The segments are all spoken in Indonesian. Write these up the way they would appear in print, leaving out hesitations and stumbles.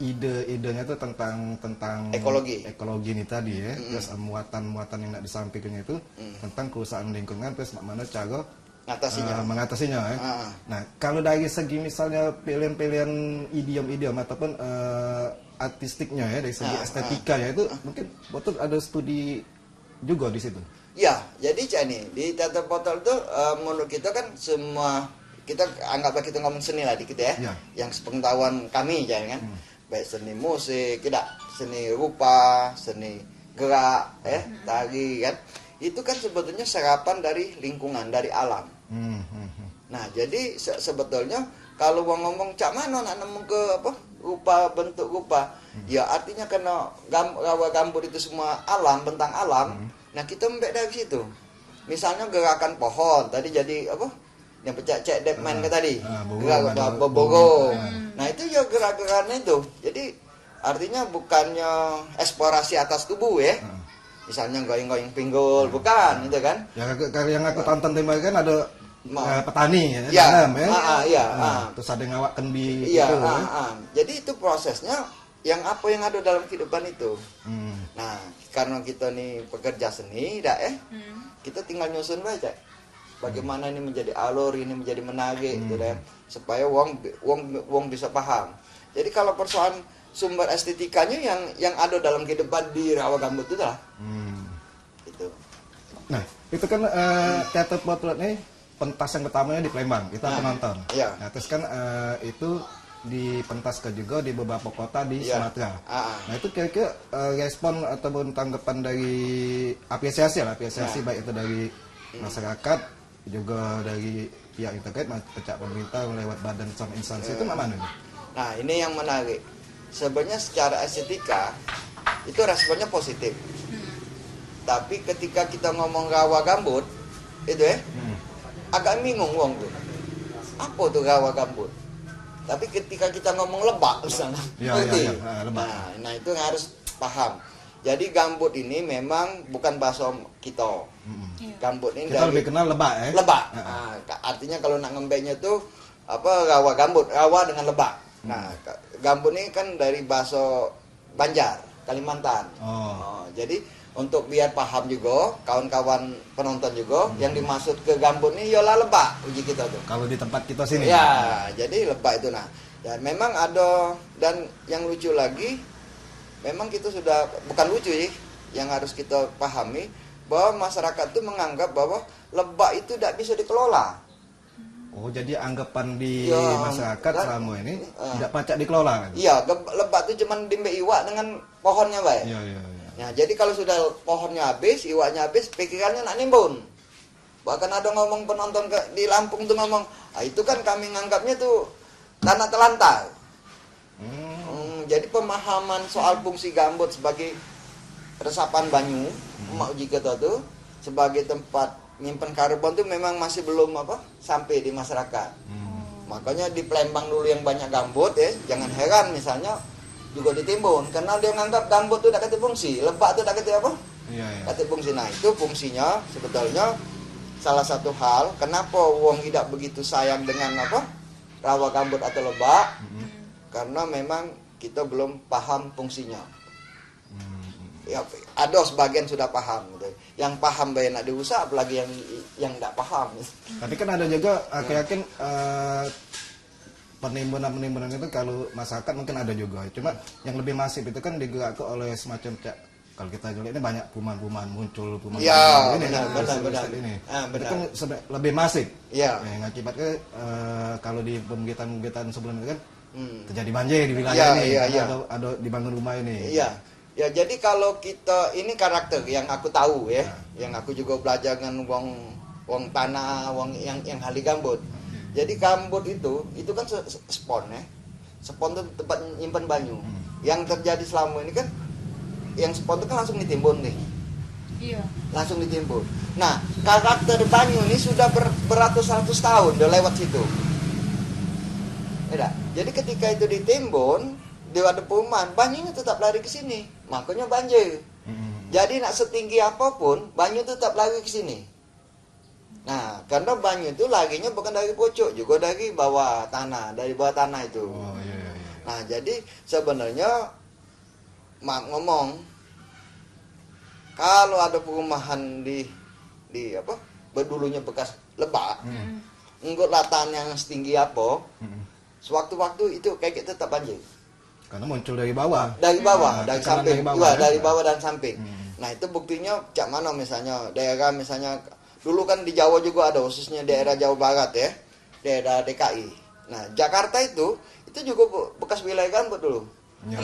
ide-idenya tuh tentang ekologi ini tadi ya, terus muatan-muatan yang nak disampaikannya itu tentang kerusakan lingkungan, terus mana cara mengatasinya ya. Nah, kalau dari segi misalnya pilihan-pilihan idiom-idiom ataupun artistiknya ya, dari segi estetika ya, itu mungkin betul ada studi juga di situ. Ya, jadi nih di teater botol itu menurut kita kan semua, kita anggaplah kita ngomong seni lah dikit ya. Yang sepengetahuan kami jangan kan, baik seni musik, tidak seni rupa, seni gerak, tari kan, itu kan sebetulnya serapan dari lingkungan, dari alam. Nah, jadi sebetulnya kalau ngomong cak mana nak nemu ke apa rupa, bentuk rupa, ya artinya karena rawa gambut itu semua alam, bentang alam. Nah, kita mbek dari situ. Misalnya gerakan pohon tadi jadi apa? Yang pecah cek Deadman ke tadi. Gerak bobo. Nah, itu ya gerak-gerakannya itu. Jadi artinya bukannya eksplorasi atas tubuh ya. Misalnya goyang-goyang pinggul, bukan itu kan? Yang aku tonton tema kan ada petani ya, nanam terus ada ngawak kendi itu. Jadi itu prosesnya yang ada dalam kehidupan itu. Nah, karena kita nih pekerja seni, kita tinggal nyusun baca. Bagaimana ini menjadi alur, ini menjadi menarik, gitu deh, supaya wong bisa paham. Jadi kalau persoalan sumber estetikanya yang ada dalam kehidupan di rawa gambut itu lah. Itu. Nah, itu kan teater potret nih pentas yang pertamanya di Palembang, kita penonton. Nah, terus kan itu dipentaskan juga di beberapa kota di Sumatera. Nah, itu kira-kira respon ataupun tanggapan dari apresiasi baik itu dari masyarakat juga dari pihak yang terkait, pihak pemerintah lewat badan sama instansi itu mana nih? Nah, ini yang menarik. Sebenarnya secara estetika itu responnya positif. Tapi ketika kita ngomong rawa gambut itu agak bingung wong tuh. Apa tuh rawa gambut? Tapi ketika kita ngomong lebak misalnya, lebak. Nah, itu harus paham. Jadi gambut ini memang bukan bahasa kita. Gambut ini kita lebih kenal lebak ya. Lebak. Nah, artinya kalau nak ngembeknya tuh apa rawa gambut, rawa dengan lebak. Nah, gambut ini kan dari bahasa Banjar, Kalimantan. Jadi untuk biar paham juga, kawan-kawan penonton juga, yang dimaksud ke gambut ini yola lebak uji kita tuh. Kalau di tempat kita sini. Ya, jadi lebak itu nah. Dan memang ada, dan yang lucu lagi, memang kita sudah bukan lucu sih, yang harus kita pahami bahwa masyarakat tuh menganggap bahwa lebak itu tidak bisa dikelola. Oh, jadi anggapan di masyarakat selama ini tidak pacak dikelola kan? Iya, lebak itu cuma dimbe iwak dengan pohonnya, Pak. Iya. Nah, jadi kalau sudah pohonnya habis, iwaknya habis, pikirannya nak nimbun. Bahkan ada ngomong penonton di Lampung tuh ngomong, itu kan kami nganggapnya tuh tanah telantar. Jadi pemahaman soal fungsi gambut sebagai resapan banyu, mak uji kita tuh sebagai tempat nyimpen karbon tuh memang masih belum sampai di masyarakat. Makanya di Palembang dulu yang banyak gambut ya, jangan heran misalnya juga ditimbun karena dia nganggap gambut itu tidak kata fungsi, lebak itu tidak kata apa? Kata fungsi. Nah, itu fungsinya sebetulnya salah satu hal kenapa wong tidak begitu sayang dengan rawa gambut atau lebak, karena memang kita belum paham fungsinya. Ya, ada sebagian sudah paham gitu. Yang paham banyak nak diusah, apalagi yang tidak paham. Tapi kan ada juga aku yakin penimbunan itu kalau masyarakat mungkin ada juga. Cuma yang lebih masif itu kan digerakkan oleh semacam kalau kita lihat ini banyak kuman-kuman muncul ini. Itu kan lebih masif. Yang akibatnya kalau di pembibitan sebelumnya kan terjadi banjir di wilayah ini. Ada dibangun rumah ini. Ya, jadi kalau kita ini karakter yang aku tahu ya, yang aku juga belajar dengan wong tanah, wong yang ahli gambut. Jadi gambut itu kan spon ya. Spon itu tempat nyimpan banyu. Yang terjadi selama ini kan yang spon itu kan langsung ditimbun nih. Iya. Langsung ditimbun. Nah, karakter banyu ini sudah beratus-ratus tahun udah lewat situ. Ya, jadi ketika itu ditimbun di wadah perumahan, banyunya tetap lari ke sini, makanya banjir. Jadi nak setinggi apapun, banyu tetap lari ke sini. Nah, karena banyu itu larinya bukan dari pojok, juga dari bawah tanah, itu. Nah, jadi sebenarnya maaf ngomong, kalau ada perumahan di apa? Berdulunya bekas lebak, ngikut lataan yang setinggi apa, sewaktu-waktu itu kayak gitu tetap banjir. Karena muncul dari bawah. Dari bawah, dari samping. Dari bawah dan samping. Nah, itu buktinya cak mana misalnya daerah misalnya dulu kan di Jawa juga ada, khususnya daerah Jawa Barat ya, daerah DKI. Nah, Jakarta itu juga bekas wilayah gambut dulu. Ya.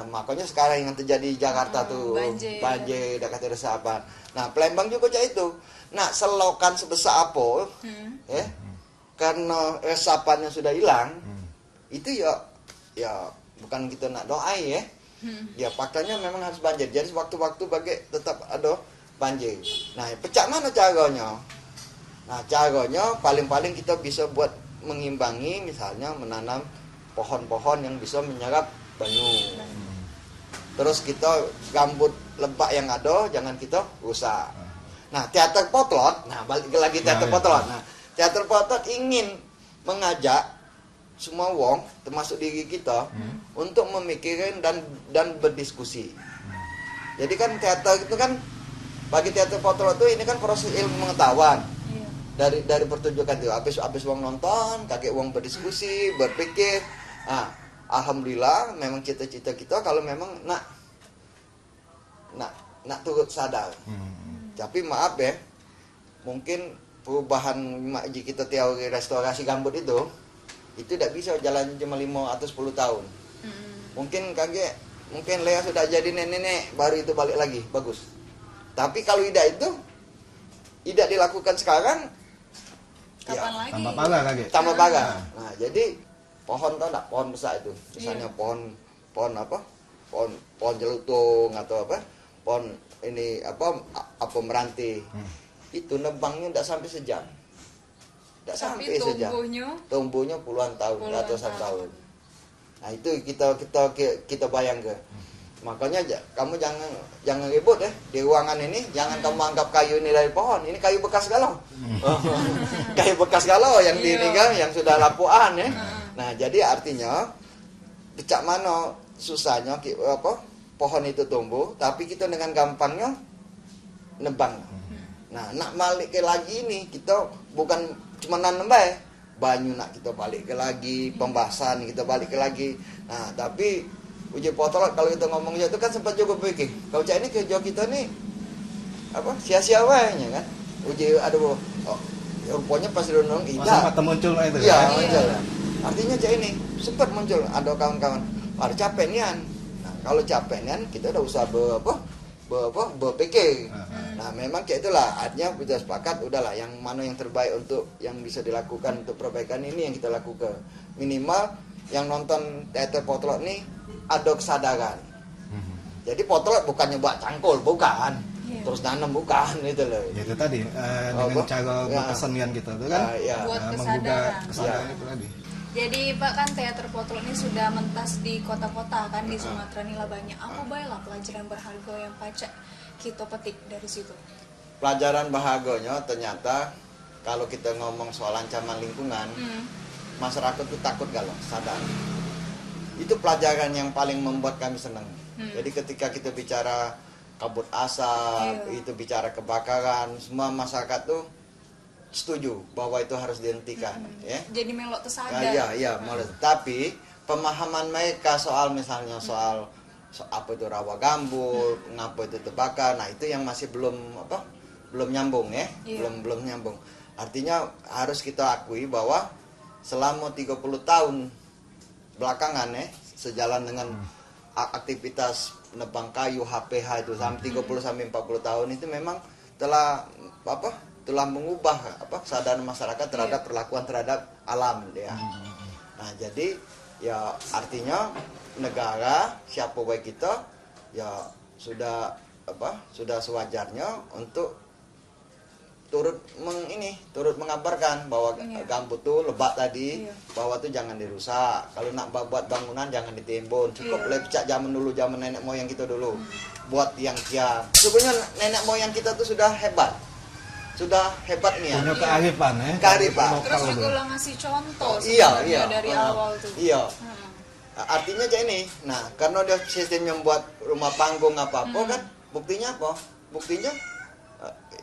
Makanya sekarang yang terjadi di Jakarta tuh banjir, dekat resapan. Nah, Palembang juga kayak itu. Nah, selokan sebesar apa, ya, karena resapannya sudah hilang, itu ya bukan kita nak doa ya. Ya faktanya memang harus banjir. Jadi waktu-waktu bagi tetap ada banjir. Nah, pecah mana caranya? Nah, caranya paling-paling kita bisa buat mengimbangi, misalnya menanam pohon-pohon yang bisa menyerap banyu. Terus kita gambut lebak yang ada jangan kita rusak. Nah, teater potlot, nah balik lagi teater potlot. Nah, teater potlot ingin mengajak semua wong termasuk diri kita untuk memikirkan dan berdiskusi. Jadi kan teater itu kan bagi teater potlot itu ini kan proses ilmu pengetahuan. Dari pertunjukan itu habis wong nonton, kakek wong berdiskusi, berpikir. Nah, alhamdulillah memang cita-cita kita kalau memang nak turut sadar. Tapi maaf ya, mungkin perubahan kita teori restorasi gambut itu tidak bisa jalan cuma 5 atau 10 tahun. Mungkin kakek, mungkin Lea sudah jadi nenek-nenek baru itu balik lagi, bagus. Tapi kalau tidak dilakukan sekarang, kapan lagi? Tambah parah lagi. Tambah parah. Nah, jadi pohon tau enggak, pohon besar itu. Misalnya pohon apa? Pohon jelutung atau apa? Pohon ini apa meranti. Itu nebangnya enggak sampai sejam. Enggak sampai sejam. Tumbuhnya puluhan tahun, ratusan tahun. Nah, itu kita bayangkan. Makanya kamu jangan ribut ya di ruangan ini, jangan kamu anggap kayu ini dari pohon, ini kayu bekas galau. Kayu bekas galau yang yang sudah lapuan ya. Nah, jadi artinya pecah mana susahnya pohon itu tumbuh, tapi kita dengan gampangnya nebang. Nah, nak balik ke lagi ini kita bukan cuma nanam bae, banyu nak kita balik ke lagi, pembahasan kita balik ke lagi. Nah, tapi uji potlot kalau kita ngomongnya itu kan sempat juga pikir kalau cak ini kerja kita nih apa sia-sia wanya kan uji ada rupanya pas renung sempat muncul itu iya muncul. Artinya cak ini sempat muncul ada kawan-kawan ada capek nian. Nah, kalau capek nian kita udah usah berpikir. Nah, memang kayak itulah artinya kita sepakat udahlah yang mana yang terbaik untuk yang bisa dilakukan untuk perbaikan ini yang kita lakukan. Minimal yang nonton teater potlot nih ada kesadaran. Jadi potlot bukannya buat cangkul, bukan. Terus nanam bukan itu loh. Ya itu tadi dengan cara berkesenian kita itu kan buat kesadaran itu tadi. Jadi Pak kan teater potlot ini sudah mentas di kota-kota kan di Sumatera nila banyak. Apa baiklah pelajaran berharga yang pacak kita petik dari situ? Pelajaran berharganya ternyata kalau kita ngomong soal ancaman lingkungan, masyarakat itu takut galau, sadar. Itu pelajaran yang paling membuat kami senang. Jadi ketika kita bicara kabut asap, itu bicara kebakaran, semua masyarakat tuh setuju bahwa itu harus dihentikan. Ya. Jadi melok tersadar. Iya. Tapi pemahaman mereka soal misalnya soal apa itu rawa gambut, ngapa itu terbakar, nah itu yang masih belum nyambung ya, belum nyambung. Artinya harus kita akui bahwa selama 30 tahun belakangan ya sejalan dengan aktivitas nebang kayu HPH itu sampai 30 sampai 40 tahun itu memang telah mengubah kesadaran masyarakat terhadap perlakuan terhadap alam ya. Nah, jadi ya artinya negara siapa baik kita ya sudah sewajarnya untuk turut mengabarkan bahwa gambut tuh lebak tadi bahwa tuh jangan dirusak. Kalau nak buat bangunan jangan ditimbun. Cukup lepcak zaman dulu, zaman nenek moyang kita dulu. Buat tiang-tiang. Sebenarnya nenek moyang kita tuh sudah hebat nih ya. Punya kearifan ya. Kearifan. Terus juga lah ngasih contoh Iya. dari awal tuh. Iya. Artinya kayak ini. Nah, karena dia sistem yang buat rumah panggung apa-apa kan, buktinya apa? Buktinya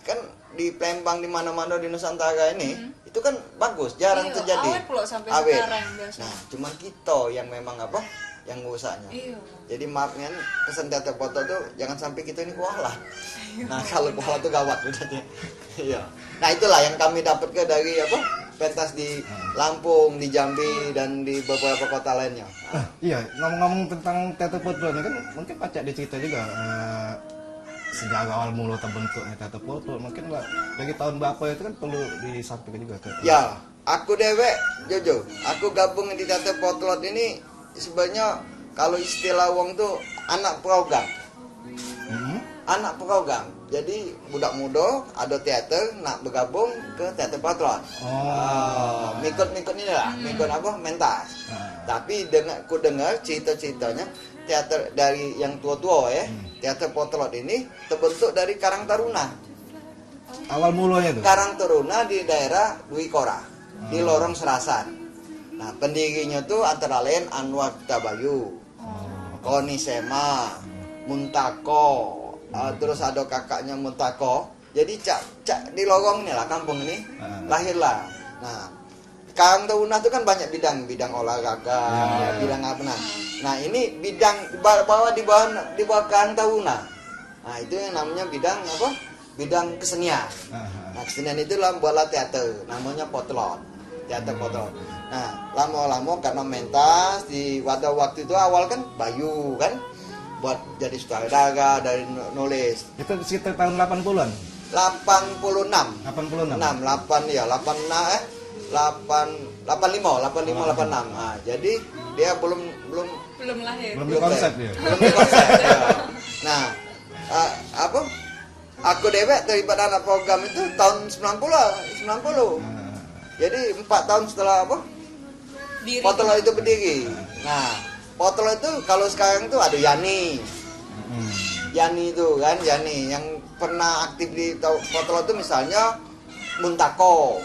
kan di Palembang di mana-mana di Nusantara ini itu kan bagus, jarang terjadi. Awet pula sampai Awet. sekarang biasa. Nah, cuman kita yang memang apa? Yang ngusahanya. Iya. Jadi maafnya pesan teater foto tuh jangan sampai kita ini kualah. Nah, kalau kualah tuh gawat udah. Iya. Nah, itulah yang kami dapat ke dari apa? Pentas di Lampung, di Jambi dan di beberapa kota lainnya. Iya, ngomong-ngomong tentang teater potlot ini kan mungkin Pacak dicerita juga sejarah awal mula terbentuknya teater potlot. Mungkin dari tahun berapa itu kan perlu disampaikan juga ke. Ya, aku dewek Jojo. Aku gabung di teater potlot ini sebenarnya kalau istilah wong tuh anak program. Anak program. Jadi budak muda ada teater nak bergabung ke teater potlot. Mikut-mikut ini lah, mikut apa? Mentas. Tapi ku dengar cerita-ceritanya teater dari yang tua-tua ya. Teater potlot ini terbentuk dari Karang Taruna. Awal mulanya tuh. Karang Taruna di daerah Dwi Kora, di Lorong Serasan. Nah, pendirinya tuh antara lain Anwar Tabayu, Koni Sema, Muntako, terus ada kakaknya Muntako. Jadi cak di lorong ini lah kampung ini lahirlah. Nah, Karang Taruna itu kan banyak bidang olahraga, bidang apa nah ini bidang di bawah Karang Taruna. Nah, itu yang namanya bidang apa? Bidang kesenian. Nah, kesenian itu lah buatlah teater, namanya potlot. Teater potlot. Nah, lama-lama karena mentas di waktu itu awal kan Bayu kan buat jadi sutradara dari nulis. Itu sekitar tahun 80-an. 86. 86. 85, 86. Nah, jadi dia belum lahir. Belum konsep dia. Ya. Nah, apa? Aku dewek daripada anak program itu tahun 90. Jadi 4 tahun setelah apa? Potlot itu berdiri. Nah, Potlot itu kalau sekarang tuh ada Yani. Yani itu kan, Yani yang pernah aktif di Potlot itu misalnya Muntako.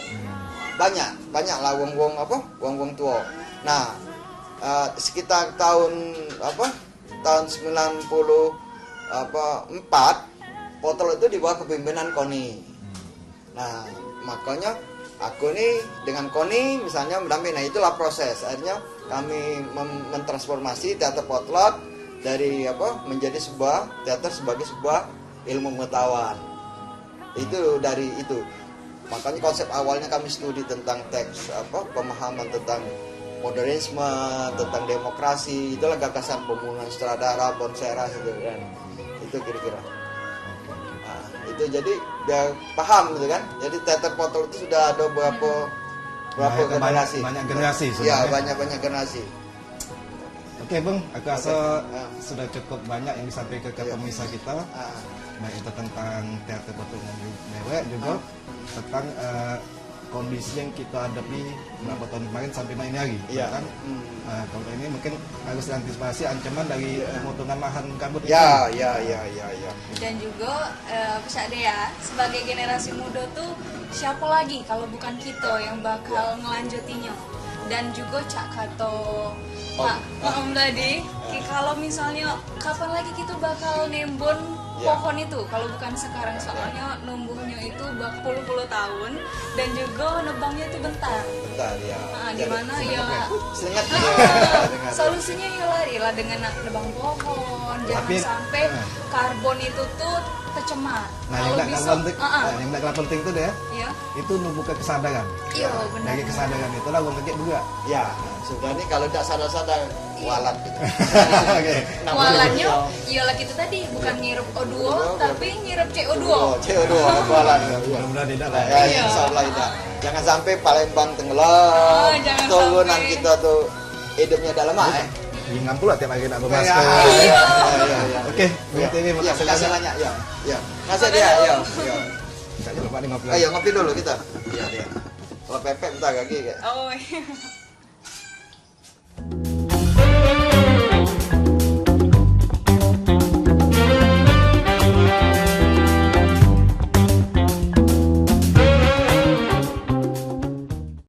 Banyak lah wong-wong tua. Nah, sekitar tahun 94 Potlot itu di bawah kepemimpinan Koni. Nah, makanya aku nih dengan Koni misalnya mendampingi. Nah, itulah proses. Akhirnya kami mentransformasi teater potlot dari menjadi sebuah teater sebagai sebuah ilmu pengetahuan. Itu dari itu. Makanya konsep awalnya kami studi tentang teks pemahaman tentang modernisme, tentang demokrasi. Itulah gagasan pembangunan sutradara, Bonseras itu kan. Itu kira-kira. Nah, itu jadi biar paham gitu kan. Jadi teater potlot itu sudah ada berapa generasi? Banyak generasi. Iya, banyak generasi. Oke, Bang, aku rasa sudah cukup banyak yang disampaikan ke pemirsa kita. Baik itu tentang teater potlot dewek juga tentang kondisi yang kita hadapi beberapa tahun kemarin sampai ini hari. Kan? Kalau ini mungkin harus diantisipasi ancaman dari pemotongan lahan gambut itu. Ya. Dan juga bisa ada ya, sebagai generasi muda tuh siapa lagi kalau bukan kita yang bakal ngelanjutinya. Dan juga Cak Kato, Pak Om tadi, kalau misalnya kapan lagi kita bakal nembon pohon itu kalau bukan sekarang, soalnya numbuhnya itu puluh tahun dan juga nebangnya itu bentar ya. Nah, gimana ya Sengat solusinya ialah dengan nebang pohon, jangan sampai karbon itu tuh tercemar. Nah, kalau yang tidak kalah penting itu deh itu membuka kesadaran. Iya, benar. Dari kesadaran itulah wong kecil juga. Ya, sebenarnya kalau tidak sadar-sadar walat gitu. Walatnya ialah kita tadi bukan ngirup O2 tapi ngirup CO2. CO2 walat. Mudah-mudahan tidak lah. Ya, insyaallah tidak. Jangan sampai Palembang tenggelam. Turunan kita tuh hidupnya dalam Ingat pula tiap hari nak berbahas. Oke, makasih banyak. Ya. Makasih dia. Saya lupa nih ngopi. Ayo ngopi dulu kita. Iya. Kalau pepek bentar lagi kayak. Oh.